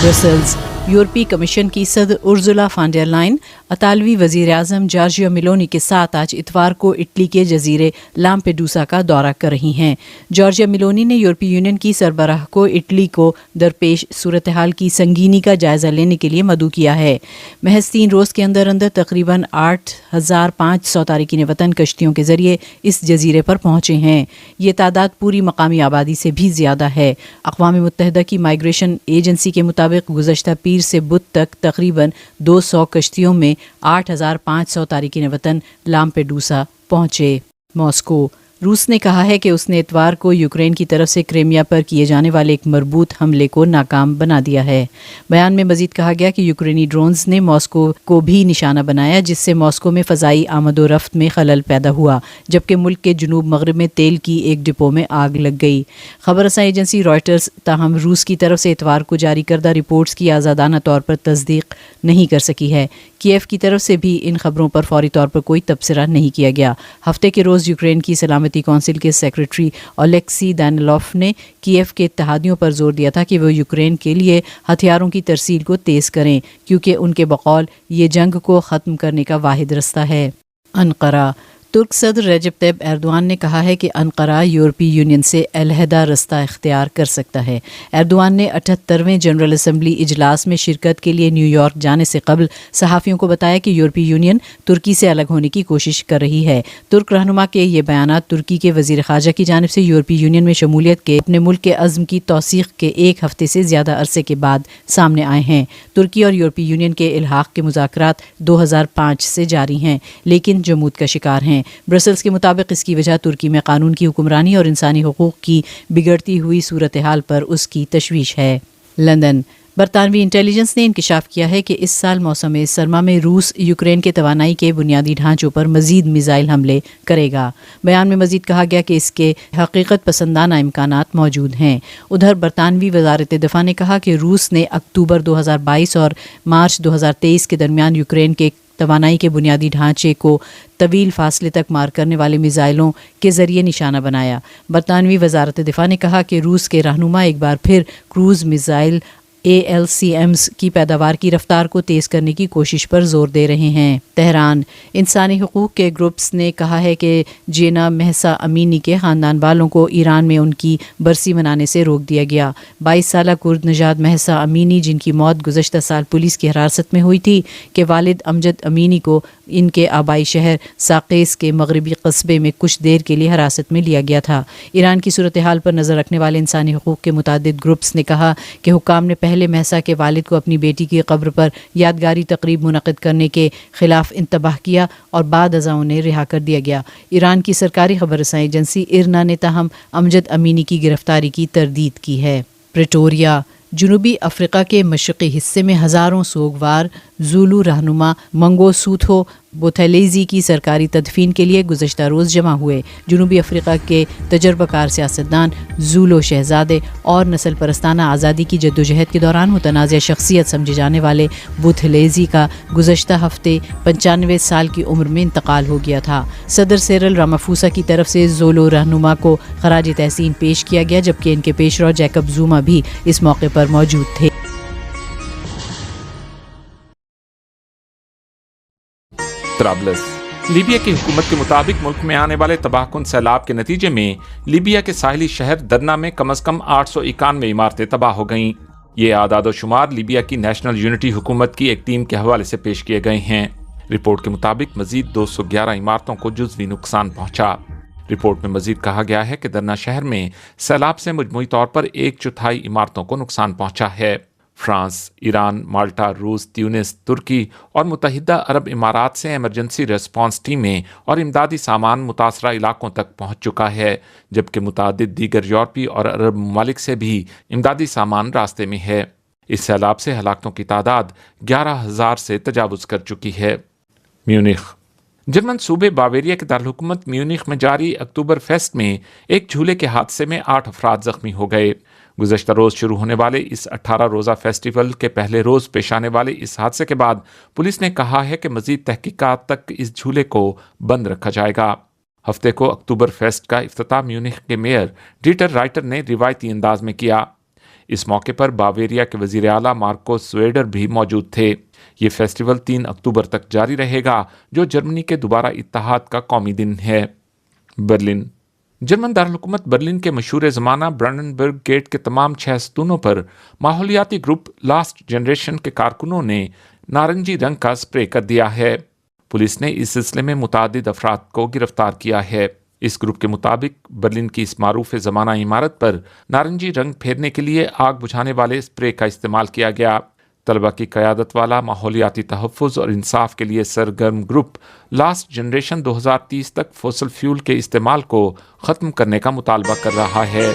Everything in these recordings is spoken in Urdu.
برسلز یورپی کمیشن کی صدر ارزولا فان ڈر لائن اطالوی وزیر اعظم جارجیا میلونی کے ساتھ آج اتوار کو اٹلی کے جزیرے لامپیڈوسا کا دورہ کر رہی ہیں۔ جارجیا میلونی نے یورپی یونین کی سربراہ کو اٹلی کو درپیش صورتحال کی سنگینی کا جائزہ لینے کے لیے مدعو کیا ہے۔ محض 3 روز کے اندر تقریباً 8,500 تارکین وطن کشتیوں کے ذریعے اس جزیرے پر پہنچے ہیں۔ یہ تعداد پوری مقامی آبادی سے بھی زیادہ ہے۔ اقوام متحدہ کی مائیگریشن ایجنسی کے مطابق گزشتہ پیر سے بدھ تک تقریباً 200 کشتیوں میں 8,500 تارکین وطن لامپیڈوسا پہنچے۔ ماسکو روس نے کہا ہے کہ اس نے اتوار کو یوکرین کی طرف سے کریمیا پر کیے جانے والے ایک مربوط حملے کو ناکام بنا دیا ہے۔ بیان میں مزید کہا گیا کہ یوکرینی ڈرونز نے ماسکو کو بھی نشانہ بنایا، جس سے ماسکو میں فضائی آمد و رفت میں خلل پیدا ہوا، جبکہ ملک کے جنوب مغرب میں تیل کی ایک ڈپو میں آگ لگ گئی۔ خبر رساں ایجنسی رائٹرز تاہم روس کی طرف سے اتوار کو جاری کردہ رپورٹس کی آزادانہ طور پر تصدیق نہیں کر سکی ہے۔ کیف کی طرف سے بھی ان خبروں پر فوری طور پر کوئی تبصرہ نہیں کیا گیا۔ ہفتے کے روز یوکرین کی سلامتی کونسل کے سیکریٹری اولیکسی دانیلوف نے کیف کے اتحادیوں پر زور دیا تھا کہ وہ یوکرین کے لیے ہتھیاروں کی ترسیل کو تیز کریں، کیونکہ ان کے بقول یہ جنگ کو ختم کرنے کا واحد رستہ ہے۔ انقرہ ترک صدر رجب طیب ایردوان نے کہا ہے کہ انقرہ یورپی یونین سے علیحدہ رستہ اختیار کر سکتا ہے۔ ایردوان نے 78ویں جنرل اسمبلی اجلاس میں شرکت کے لیے نیو یارک جانے سے قبل صحافیوں کو بتایا کہ یورپی یونین ترکی سے الگ ہونے کی کوشش کر رہی ہے۔ ترک رہنما کے یہ بیانات ترکی کے وزیر خارجہ کی جانب سے یورپی یونین میں شمولیت کے اپنے ملک کے عزم کی توثیق کے ایک ہفتے سے زیادہ عرصے کے بعد سامنے آئے ہیں۔ ترکی اور یورپی یونین کے الحاق کے مذاکرات 2005 سے جاری ہیں، لیکن جمود کا شکار ہیں۔ برسلز کے مطابق اس کی وجہ ترکی میں قانون کی حکمرانی اور انسانی حقوق کی بگڑتی ہوئی صورتحال پر اس کی تشویش ہے۔ لندن برطانوی انٹیلیجنس نے انکشاف کیا ہے کہ اس سال موسم سرما میں روس یوکرین کے توانائی کے بنیادی ڈھانچوں پر مزید میزائل حملے کرے گا۔ بیان میں مزید کہا گیا کہ اس کے حقیقت پسندانہ امکانات موجود ہیں۔ ادھر برطانوی وزارت دفاع نے کہا کہ روس نے اکتوبر 2022 اور مارچ 2023 کے درمیان یوکرین کے توانائی کے بنیادی ڈھانچے کو طویل فاصلے تک مار کرنے والے میزائلوں کے ذریعے نشانہ بنایا۔ برطانوی وزارت دفاع نے کہا کہ روس کے رہنما ایک بار پھر کروز میزائل ALCMs کی پیداوار کی رفتار کو تیز کرنے کی کوشش پر زور دے رہے ہیں۔ تہران انسانی حقوق کے گروپس نے کہا ہے کہ جینا مہسا امینی کے خاندان والوں کو ایران میں ان کی برسی منانے سے روک دیا گیا۔ 22 سالہ کرد نژاد مہسا امینی، جن کی موت گزشتہ سال پولیس کی حراست میں ہوئی تھی، کے والد امجد امینی کو ان کے آبائی شہر ساقیس کے مغربی قصبے میں کچھ دیر کے لیے حراست میں لیا گیا تھا۔ ایران کی صورتحال پر نظر رکھنے والے انسانی حقوق کے متعدد گروپس نے کہا کہ حکام نے پہلے مہسا کے والد کو اپنی بیٹی کی قبر پر یادگاری تقریب منعقد کرنے کے خلاف انتباہ کیا اور بعد ازاں انہیں رہا کر دیا گیا۔ ایران کی سرکاری خبر رساں ایجنسی IRNA نے تاہم امجد امینی کی گرفتاری کی تردید کی ہے۔ پریٹوریا جنوبی افریقہ کے مشرقی حصے میں ہزاروں سوگوار زولو رہنما منگو سوتھو بوتھیلیزی کی سرکاری تدفین کے لیے گزشتہ روز جمع ہوئے۔ جنوبی افریقہ کے تجربہ کار سیاستدان، زولو شہزادے اور نسل پرستانہ آزادی کی جدوجہد کے دوران متنازع شخصیت سمجھے جانے والے بوتھیلیزی کا گزشتہ ہفتے 95 سال کی عمر میں انتقال ہو گیا تھا۔ صدر سیرل رامافوسا کی طرف سے زولو رہنما کو خراج تحسین پیش کیا گیا، جبکہ ان کے پیشرو جیکب زوما بھی اس موقع پر موجود تھے۔ طرابلس لیبیا کی حکومت کے مطابق ملک میں آنے والے تباہ کن سیلاب کے نتیجے میں لیبیا کے ساحلی شہر درنا میں کم از کم 891 عمارتیں تباہ ہو گئیں۔ یہ اعداد و شمار لیبیا کی نیشنل یونٹی حکومت کی ایک ٹیم کے حوالے سے پیش کیے گئے ہیں۔ رپورٹ کے مطابق مزید 211 عمارتوں کو جزوی نقصان پہنچا۔ رپورٹ میں مزید کہا گیا ہے کہ درنا شہر میں سیلاب سے مجموعی طور پر 1/4 عمارتوں کو نقصان پہنچا ہے۔ فرانس، ایران، مالٹا، روس، تیونس، ترکی اور متحدہ عرب امارات سے ایمرجنسی ریسپانس ٹیمیں اور امدادی سامان متاثرہ علاقوں تک پہنچ چکا ہے، جبکہ متعدد دیگر یورپی اور عرب ممالک سے بھی امدادی سامان راستے میں ہے۔ اس سیلاب سے ہلاکتوں کی تعداد 11,000 سے تجاوز کر چکی ہے۔ میونخ جرمن صوبے باویریا کے دارالحکومت میونخ میں جاری اکتوبر فیسٹ میں ایک جھولے کے حادثے میں 8 افراد زخمی ہو گئے۔ گزشتہ روز شروع ہونے والے اس 18 روزہ فیسٹیول کے پہلے روز پیش آنے والے اس حادثے کے بعد پولیس نے کہا ہے کہ مزید تحقیقات تک اس جھولے کو بند رکھا جائے گا۔ ہفتے کو اکتوبر فیسٹ کا افتتاح میونخ کے میئر ڈیٹر رائٹر نے روایتی انداز میں کیا۔ اس موقع پر باویریا کے وزیر اعلیٰ مارکوس سویڈر بھی موجود تھے۔ یہ فیسٹیول 3 اکتوبر تک جاری رہے گا، جو جرمنی کے دوبارہ اتحاد کا قومی دن ہے۔ برلن جرمن دارالحکومت برلن کے مشہور زمانہ برانڈنبرگ گیٹ کے تمام 6 ستونوں پر ماحولیاتی گروپ لاسٹ جنریشن کے کارکنوں نے نارنجی رنگ کا سپرے کر دیا ہے۔ پولیس نے اس سلسلے میں متعدد افراد کو گرفتار کیا ہے۔ اس گروپ کے مطابق برلن کی اس معروف زمانہ عمارت پر نارنجی رنگ پھیرنے کے لیے آگ بجھانے والے سپرے کا استعمال کیا گیا۔ طلبہ کی قیادت والا ماحولیاتی تحفظ اور انصاف کے لیے سرگرم گروپ لاسٹ جنریشن 2030 تک فوسل فیول کے استعمال کو ختم کرنے کا مطالبہ کر رہا ہے۔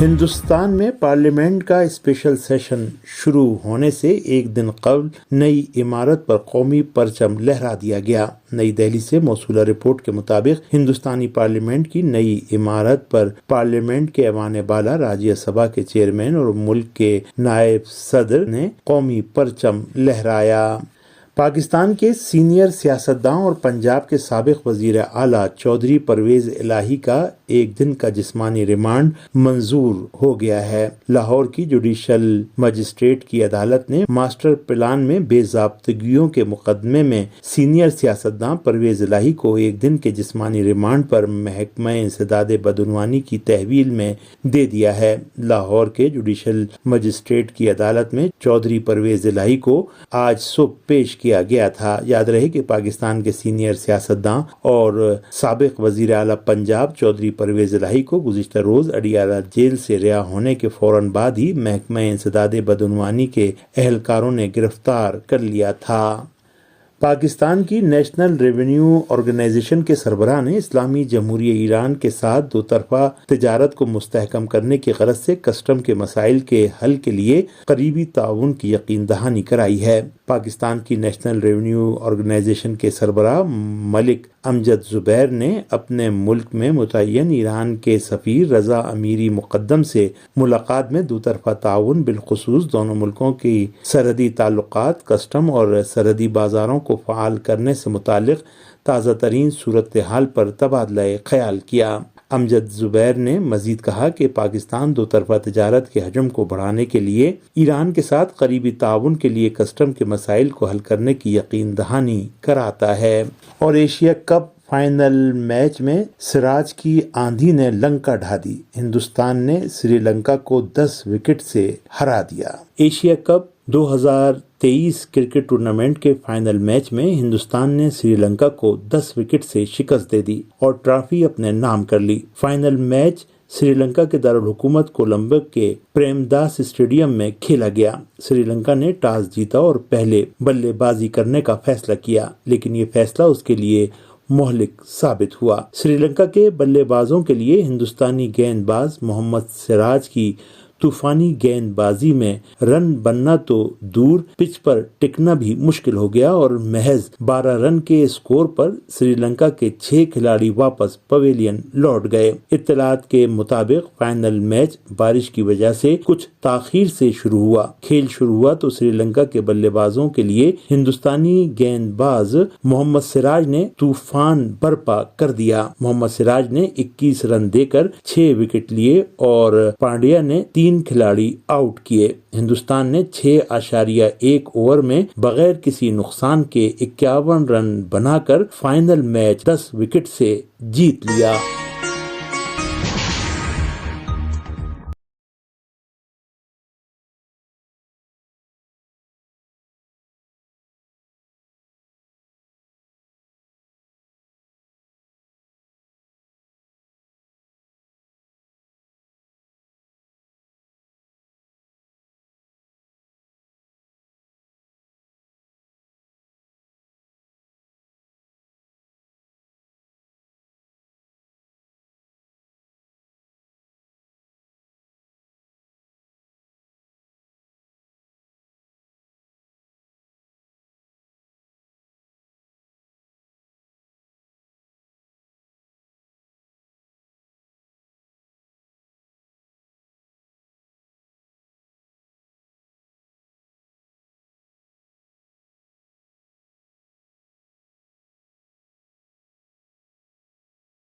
ہندوستان میں پارلیمنٹ کا اسپیشل سیشن شروع ہونے سے ایک دن قبل نئی عمارت پر قومی پرچم لہرا دیا گیا۔ نئی دہلی سے موصولہ رپورٹ کے مطابق ہندوستانی پارلیمنٹ کی نئی عمارت پر پارلیمنٹ کے ایوان بالا راجیہ سبھا کے چیئرمین اور ملک کے نائب صدر نے قومی پرچم لہرایا۔ پاکستان کے سینئر سیاستداں اور پنجاب کے سابق وزیر اعلیٰ چودھری پرویز الہی کا ایک دن کا جسمانی ریمانڈ منظور ہو گیا ہے۔ لاہور کی جوڈیشل مجسٹریٹ کی عدالت نے ماسٹر پلان میں بے ضابطگیوں کے مقدمے میں سینئر سیاستداں پرویز الہی کو ایک دن کے جسمانی ریمانڈ پر محکمہ انسداد بدعنوانی کی تحویل میں دے دیا ہے۔ لاہور کے جوڈیشل مجسٹریٹ کی عدالت میں چودھری پرویز الہی کو آج صبح پیش کیا گیا تھا۔ یاد رہے کہ پاکستان کے سینئر سیاستداں اور سابق وزیر اعلیٰ پنجاب چودھری پرویز الہی کو گزشتہ روز اڈیالہ جیل سے رہا ہونے کے فوراً بعد ہی محکمہ انسداد بدعنوانی کے اہلکاروں نے گرفتار کر لیا تھا۔ پاکستان کی نیشنل ریونیو آرگنائزیشن کے سربراہ نے اسلامی جمہوریہ ایران کے ساتھ دو طرفہ تجارت کو مستحکم کرنے کی غرض سے کسٹم کے مسائل کے حل کے لیے قریبی تعاون کی یقین دہانی کرائی ہے۔ پاکستان کی نیشنل ریونیو آرگنائزیشن کے سربراہ ملک امجد زبیر نے اپنے ملک میں متعین ایران کے سفیر رضا امیری مقدم سے ملاقات میں دو طرفہ تعاون بالخصوص دونوں ملکوں کی سرحدی تعلقات، کسٹم اور سرحدی بازاروں کو فعال کرنے سے متعلق تازہ ترین صورتحال پر تبادلہ خیال کیا۔ امجد زبیر نے مزید کہا کہ پاکستان دو طرفہ تجارت کے حجم کو بڑھانے کے لیے ایران کے ساتھ قریبی تعاون کے لیے کسٹم کے مسائل کو حل کرنے کی یقین دہانی کراتا ہے۔ اور ایشیا کپ فائنل میچ میں سراج کی آندھی نے لنکا ڈھا دی، ہندوستان نے سری لنکا کو 10 وکٹ سے ہرا دیا۔ ایشیا کپ 2023 کرکٹ ٹورنامنٹ کے فائنل میچ میں ہندوستان نے سری لنکا کو 10 وکٹ سے شکست دے دی اور ٹرافی اپنے نام کر لی۔ فائنل میچ سری لنکا کے دارالحکومت کولمبو کے پریم داس اسٹیڈیم میں کھیلا گیا۔ سری لنکا نے ٹاس جیتا اور پہلے بلے بازی کرنے کا فیصلہ کیا، لیکن یہ فیصلہ اس کے لیے مہلک ثابت ہوا۔ سری لنکا کے بلے بازوں کے لیے ہندوستانی گیند باز محمد سراج کی طوفانی گیند بازی میں رن بننا تو دور، پچ پر ٹکنا بھی مشکل ہو گیا اور محض 12 رن کے اسکور پر سری لنکا کے 6 کھلاڑی واپس پویلین لوٹ گئے۔ اطلاعات کے مطابق فائنل میچ بارش کی وجہ سے کچھ تاخیر سے شروع ہوا۔ کھیل شروع ہوا تو سری لنکا کے بلے بازوں کے لیے ہندوستانی گیند باز محمد سراج نے طوفان برپا کر دیا۔ محمد سراج نے 21 رن دے کر 6 وکٹ لیے اور پانڈیا نے 3 کھلاڑی آؤٹ کیے۔ ہندوستان نے 6.1 اوور میں بغیر کسی نقصان کے 51 رن بنا کر فائنل میچ 10 وکٹ سے جیت لیا۔